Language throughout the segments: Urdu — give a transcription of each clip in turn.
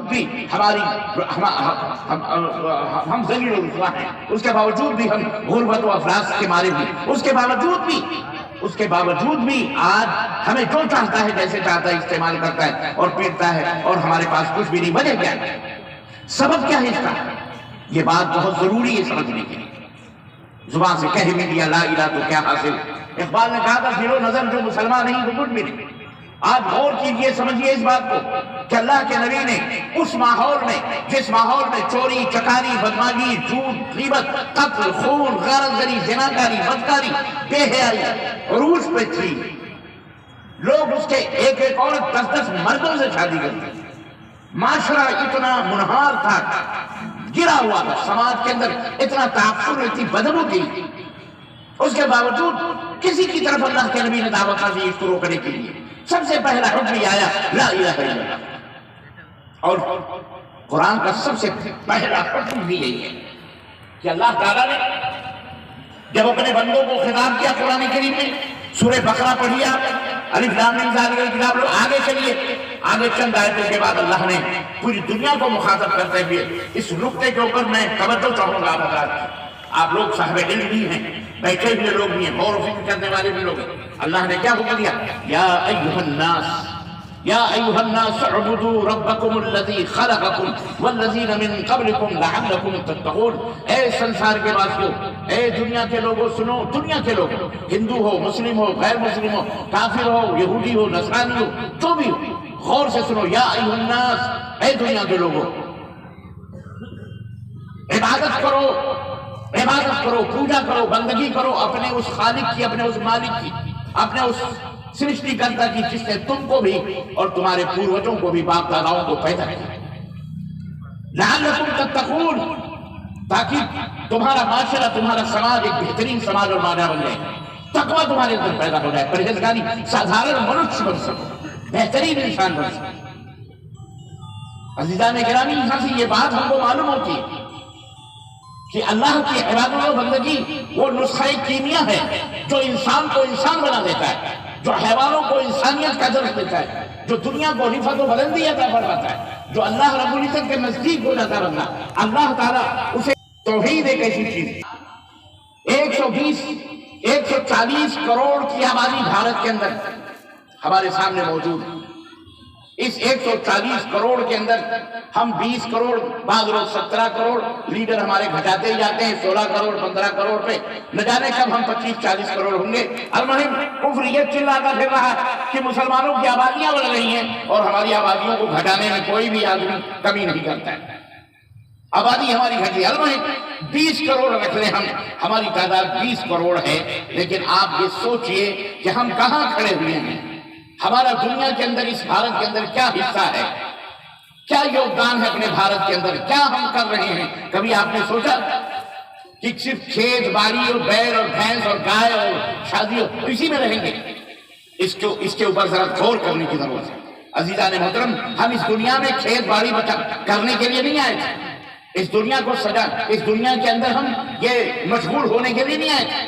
باوجود بھی ہم ذلیل و رسوا ہیں، اس کے باوجود بھی ہم غربت و افلاس کے مارے ہیں، اس کے باوجود بھی آج ہمیں جو چاہتا ہے جیسے چاہتا ہے استعمال کرتا ہے اور پیٹتا ہے، اور ہمارے پاس کچھ بھی نہیں۔ وجہ کیا ہے؟ سبب کیا ہے اس کا؟ یہ بات بہت ضروری ہے سمجھنے کے لیے۔ زبان سے کہہ بھی دیا لا الہ تو کیا حاصل؟ اقبال نے کہا تھا دل و نظر جو مسلمان نہیں تو کچھ بھی نہیں۔ آج غور کیجئے، سمجھیے اس بات کو کہ اللہ کے نبی نے اس ماحول میں، جس ماحول میں چوری، چکاری، بدماشی، جھوٹ، غیبت، قتل، خون، غارت گری، زناکاری، بدکاری، بے حیائی عروج پہ تھی، لوگ اس کے ایک ایک عورت 10 مردوں سے شادی کرتے، معاشرہ اتنا منہار تھا، گرا ہوا تھا، سماج کے اندر اتنا تعفن، اتنی بدبو تھی، اس کے باوجود کسی کی طرف اللہ کے نبی نے دعوت دی اس کو روکنے کے لیے۔ سب سے پہلا حکم یہ آیا لا الہ الا اللہ، اور قرآن کا سب سے پہلا حکم بھی یہی ہے کہ اللہ تعالیٰ نے جب اپنے بندوں کو خطاب کیا قرآن کریم میں، سورہ بقرہ پڑھیے آپ، الف لام میم ذالک الکتاب، لوگ آگے چلیے، آگے چند آیتوں کے بعد اللہ نے پوری دنیا کو مخاطب کرتے ہوئے اس نقطے کے اوپر میں توجہ چاہوں گا آپ لوگ صاحب علم بھی ہیں، بیٹھے ہوئے لوگ بھی ہیں، غور و فکر کرنے والے بھی لوگ ہیں۔ اللہ نے کیا حکم دیا؟ یا ایھا الناس اعبدوا ربکم الذی خلقکم والذین من قبلکم لعلکم تتقون۔ اے سنسار کے واسطوں، اے دنیا کے لوگوں سنو، دنیا کے لوگ، ہندو ہو، مسلم ہو، غیر مسلم ہو، کافر ہو، یہودی ہو، نصرانی ہو، جو بھی ہو، غور سے سنو، یا ایھا الناس، اے دنیا کے لوگوں، عبادت کرو، پوجا کرو، بندگی کرو اپنے اس خالق کی، اپنے اس مالک کی، اپنے اس سرشتی کرتا کی جس نے تم کو بھی اور تمہارے پوروجوں کو بھی، باپ داداؤں کو پیدا کیا، لعلکم تتقون، تاکہ تمہارا معاشرہ، تمہارا سماج ایک بہترین سماج اور مانا بن جائے، تقوی تمہارے اندر پیدا ہو جائے، پرہیزگاری، سادھارن منش بن سکو، بہترین انسان بن سکو۔ عزیزان گرامی، یہاں سے یہ بات ہم کو معلوم ہوتی ہے کہ اللہ کی عبادت و بندگی وہ نسخہ کیمیا ہے جو انسان کو انسان بنا دیتا ہے، جو حیوانوں کو انسانیت کا درس دیتا ہے، جو دنیا کو رفعت و بلندی عطا فرماتا ہے، جو اللہ رب العزت کے نزدیک ہو جاتا بندہ، اللہ تعالیٰ اسے توحید ایک ایسی چیز، 140 کروڑ کی آبادی بھارت کے اندر ہمارے سامنے موجود ہے۔ اس 140 کروڑ کے اندر ہم 20 کروڑ، بعض لوگ 17 کروڑ، لیڈر ہمارے گھٹاتے ہی جاتے ہیں، 16 کروڑ 15 کروڑ پہ، نہ جانے کب ہم 25-40 کروڑ ہوں گے۔ المہم کفر یہ چلاتا پھر رہا کہ مسلمانوں کی آبادیاں بڑھ رہی ہیں اور ہماری آبادیوں کو گھٹانے میں کوئی بھی آدمی کمی نہیں کرتا ہے، آبادی ہماری گھٹی۔ المہم 20 کروڑ رکھ لیں ہم، ہماری تعداد 20 کروڑ ہے، لیکن آپ یہ سوچئے کہ ہم کہاں کھڑے ہوئے ہیں، ہمارا دنیا کے اندر، اس بھارت کے اندر کیا حصہ ہے، کیا یوگدان ہے اپنے بھارت کے اندر، کیا ہم کر رہے ہیں؟ کبھی آپ نے سوچا کہ صرف کھیت باڑی اور بیل اور بھینس اور گائے اور شادی اسی میں رہیں گے؟ اس کے اوپر ذرا غور کرنے کی ضرورت ہے۔ عزیزان محترم، ہم اس دنیا میں کھیت باڑی کرنے کے لیے نہیں آئے تھے، اس دنیا کو اس دنیا کے اندر ہم یہ مشغول ہونے کے لیے نہیں آئے تھے۔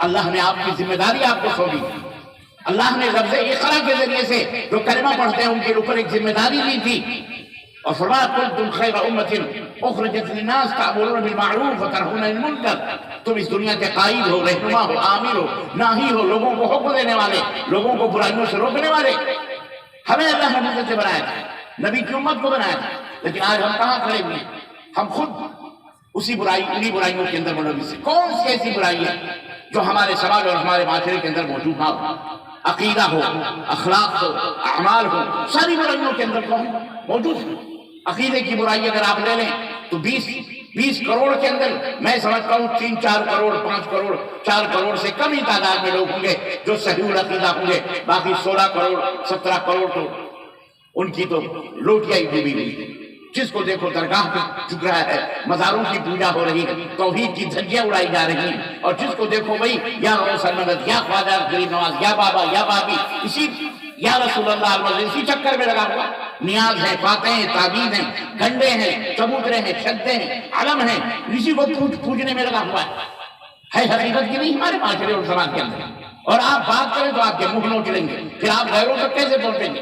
اللہ نے آپ کی ذمہ داری آپ کو سونپی، اللہ نے لفظ اقرا کے ذریعے سے جو کلمہ پڑھتے ہیں ان کے اوپر ایک ذمہ داری دی تھی، اور فرمایا کنتم خیر امۃ اخرجت للناس تأمرون بالمعروف وتنہون عن المنکر، تم اس دنیا کے قائد ہو، رہنما ہو، عامل ہو، ناہی ہو، لوگوں کو حکم دینے والے، لوگوں کو برائیوں سے روکنے والے۔ ہمیں اللہ نے عزت سے بنایا تھا، نبی کی امت کو بنایا تھا، لیکن آج ہم کہاں کھڑے ہوئے ہیں؟ ہم خود انہی برائیوں کے اندر ملوث ہیں۔ کون سی ایسی برائی ہے جو ہمارے سماج اور ہمارے معاشرے کے اندر موجود نہ ہو؟ عقیدہ ہو، اخلاق ہو، اعمال ہو، ساری برائیوں کے اندر کون موجود ہے؟ عقیدے کی برائی اگر آپ لے لیں تو 20 کروڑ کے اندر میں سمجھتا ہوں 3-4 کروڑ 5 کروڑ 4 کروڑ سے کم ہی تعداد میں لوگ ہوں گے جو صحیح العقیدہ ہوں گے، باقی 16 کروڑ 17 کروڑ تو ان کی تو لوٹیاں ہی ڈوبی ہوئی، جس کو دیکھو درگاہ پہ جھک رہا ہے، مزاروں کی پوجا ہو رہی ہے، توحید کی دھجیاں اڑائی جا رہی ہیں، اور جس کو دیکھو بھئی یا غوث المدد، یا خواجہ غریب نواز، یا بابا، یا بابی، اسی یا رسول اللہ علیہ اسی چکر میں لگا ہوا، نیاز ہے، فاتح ہیں، تعبید ہیں، گھنڈے ہیں، چبوترے ہیں، چھدے ہیں، علم ہیں، اسی کو پوجنے میں لگا ہوا ہے حقیقت کی نہیں ہمارے معاشرے اور سماج کے اندر۔ اور آپ بات کریں تو آپ کے منہ نوچ لیں گے، پھر آپ غیروں تک کیسے پہنچیں گے؟